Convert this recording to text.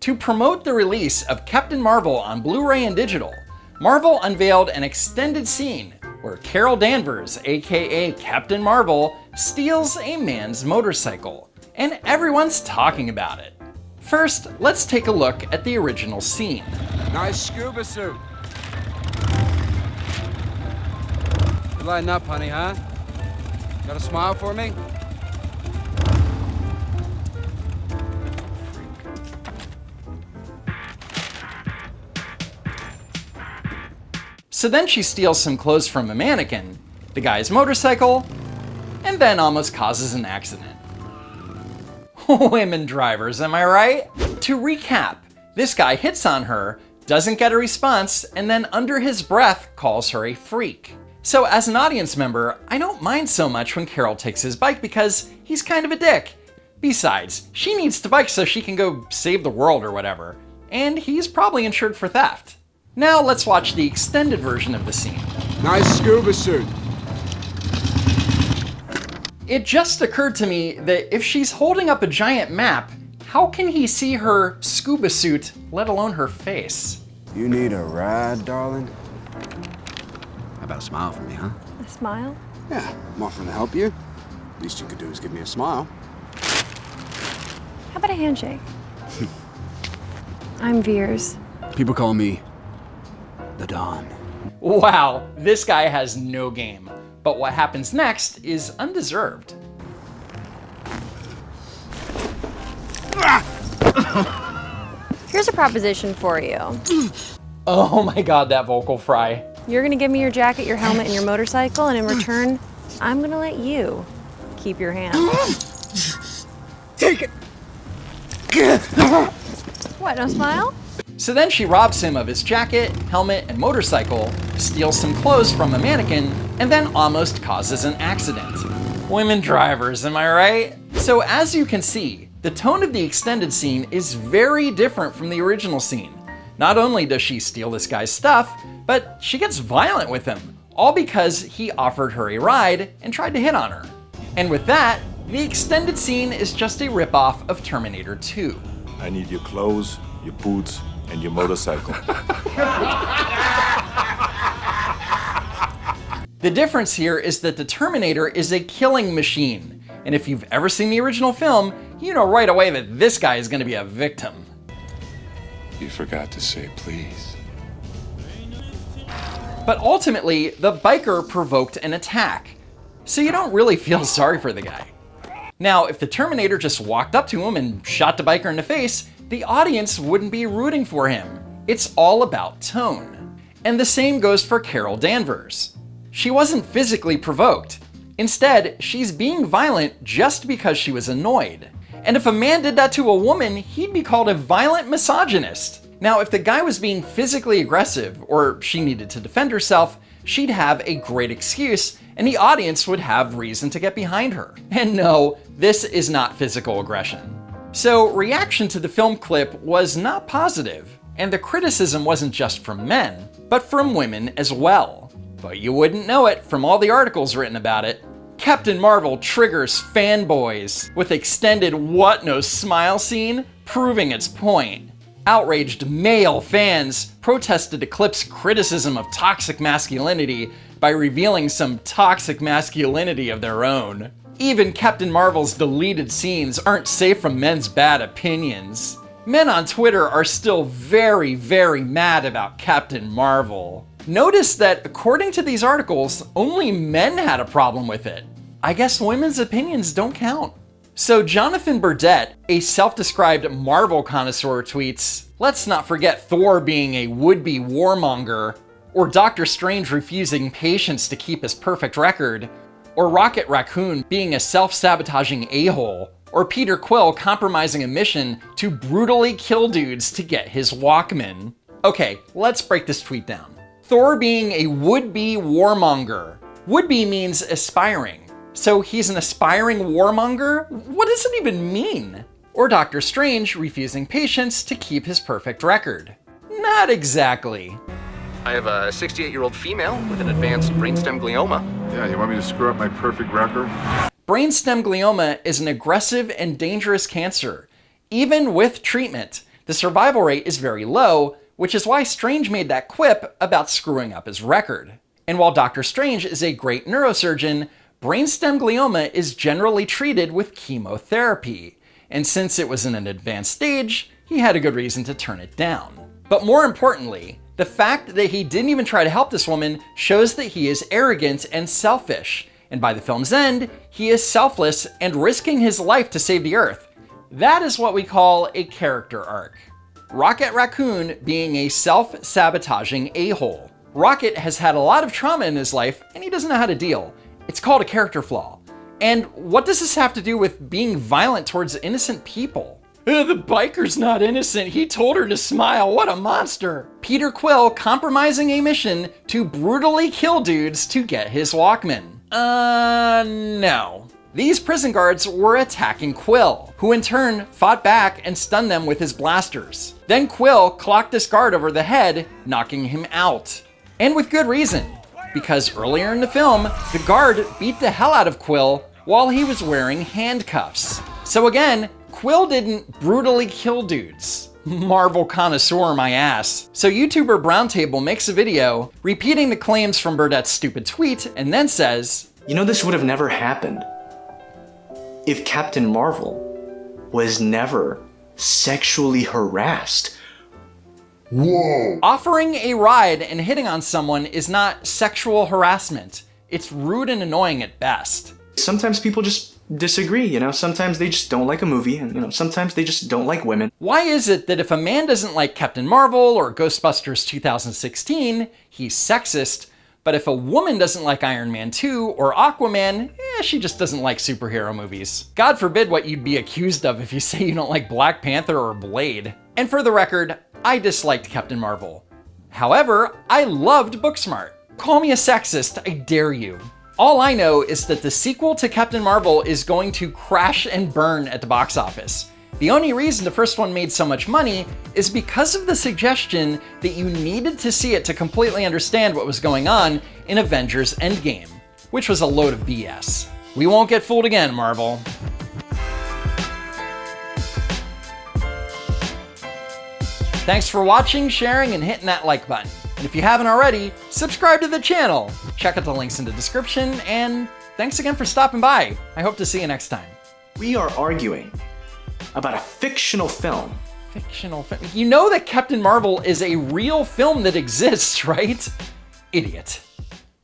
To promote the release of Captain Marvel on Blu-ray and digital, Marvel unveiled an extended scene where Carol Danvers, aka Captain Marvel, steals a man's motorcycle, and everyone's talking about it. First, let's take a look at the original scene. Nice scuba suit. You lighten up, honey, huh? Got a smile for me? So then she steals some clothes from a mannequin, the guy's motorcycle, and then almost causes an accident. Women drivers, am I right? To recap, this guy hits on her, doesn't get a response, and then under his breath calls her a freak. So as an audience member, I don't mind so much when Carol takes his bike because he's kind of a dick. Besides, she needs to bike so she can go save the world or whatever, and he's probably insured for theft. Now let's watch the extended version of the scene. Nice scuba suit. It just occurred to me that if she's holding up a giant map, how can he see her scuba suit, let alone her face? You need a ride, darling? How about a smile from me, huh? A smile? Yeah, I'm offering to help you. Least you could do is give me a smile. How about a handshake? I'm Veers. People call me the Don. Wow, this guy has no game. But what happens next is undeserved. Here's a proposition for you. Oh my god, that vocal fry. You're gonna give me your jacket, your helmet, and your motorcycle, and in return, I'm gonna let you keep your hand. Take it! What, no smile? So then she robs him of his jacket, helmet, and motorcycle, steals some clothes from a mannequin, and then almost causes an accident. Women drivers, am I right? So as you can see, the tone of the extended scene is very different from the original scene. Not only does she steal this guy's stuff, but she gets violent with him, all because he offered her a ride and tried to hit on her. And with that, the extended scene is just a ripoff of Terminator 2. I need your clothes, your boots, and your motorcycle. The difference here is that the Terminator is a killing machine, and if you've ever seen the original film, you know right away that this guy is going to be a victim. You forgot to say please. But ultimately, the biker provoked an attack, so you don't really feel sorry for the guy. Now, if the Terminator just walked up to him and shot the biker in the face, the audience wouldn't be rooting for him. It's all about tone. And the same goes for Carol Danvers. She wasn't physically provoked. Instead, she's being violent just because she was annoyed. And if a man did that to a woman, he'd be called a violent misogynist. Now, if the guy was being physically aggressive, or she needed to defend herself, she'd have a great excuse, and the audience would have reason to get behind her. And no, this is not physical aggression. So reaction to the film clip was not positive, and the criticism wasn't just from men, but from women as well. But you wouldn't know it from all the articles written about it. Captain Marvel triggers fanboys with extended what no smile scene, proving its point. Outraged male fans protested the clip's criticism of toxic masculinity by revealing some toxic masculinity of their own. Even Captain Marvel's deleted scenes aren't safe from men's bad opinions. Men on Twitter are still very, very mad about Captain Marvel. Notice that according to these articles, only men had a problem with it. I guess women's opinions don't count. So Jonathan Burdett, a self-described Marvel connoisseur, tweets, "Let's not forget Thor being a would-be warmonger, or Doctor Strange refusing patience to keep his perfect record, or Rocket Raccoon being a self-sabotaging a-hole, or Peter Quill compromising a mission to brutally kill dudes to get his Walkman." Okay, let's break this tweet down. Thor being a would-be warmonger. Would-be means aspiring. So he's an aspiring warmonger? What does it even mean? Or Doctor Strange refusing patience to keep his perfect record. Not exactly. I have a 68-year-old female with an advanced brainstem glioma. Yeah, you want me to screw up my perfect record? Brainstem glioma is an aggressive and dangerous cancer. Even with treatment, The survival rate is very low, which is why Strange made that quip about screwing up his record. And while Dr. Strange is a great neurosurgeon, brainstem glioma is generally treated with chemotherapy. And since it was in an advanced stage, he had a good reason to turn it down. But more importantly, the fact that he didn't even try to help this woman shows that he is arrogant and selfish. And by the film's end, he is selfless and risking his life to save the Earth. That is what we call a character arc. Rocket Raccoon being a self-sabotaging a-hole. Rocket has had a lot of trauma in his life, and he doesn't know how to deal. It's called a character flaw. And what does this have to do with being violent towards innocent people? The biker's not innocent. He told her to smile. What a monster. Peter Quill compromising a mission to brutally kill dudes to get his Walkman. No. These prison guards were attacking Quill, who in turn fought back and stunned them with his blasters. Then Quill clocked this guard over the head, knocking him out. And with good reason, because earlier in the film, the guard beat the hell out of Quill while he was wearing handcuffs. So again, Quill didn't brutally kill dudes. Marvel Connoisseur my ass. So YouTuber Browntable makes a video repeating the claims from Burdett's stupid tweet and then says, "You know, this would have never happened if Captain Marvel was never sexually harassed." Whoa! Offering a ride and hitting on someone is not sexual harassment. It's rude and annoying at best. Sometimes people just disagree, you know? Sometimes they just don't like a movie, and, you know, sometimes they just don't like women. Why is it that if a man doesn't like Captain Marvel or Ghostbusters 2016, he's sexist, but if a woman doesn't like Iron Man 2 or Aquaman, she just doesn't like superhero movies? God forbid what you'd be accused of if you say you don't like Black Panther or Blade. And for the record, I disliked Captain Marvel. However, I loved Booksmart. Call me a sexist, I dare you. All I know is that the sequel to Captain Marvel is going to crash and burn at the box office. The only reason the first one made so much money is because of the suggestion that you needed to see it to completely understand what was going on in Avengers Endgame, which was a load of BS. We won't get fooled again, Marvel. Thanks for watching, sharing, and hitting that like button. And if you haven't already, subscribe to the channel. Check out the links in the description, and thanks again for stopping by. I hope to see you next time. We are arguing about a fictional film. Fictional film? You know that Captain Marvel is a real film that exists, right? Idiot.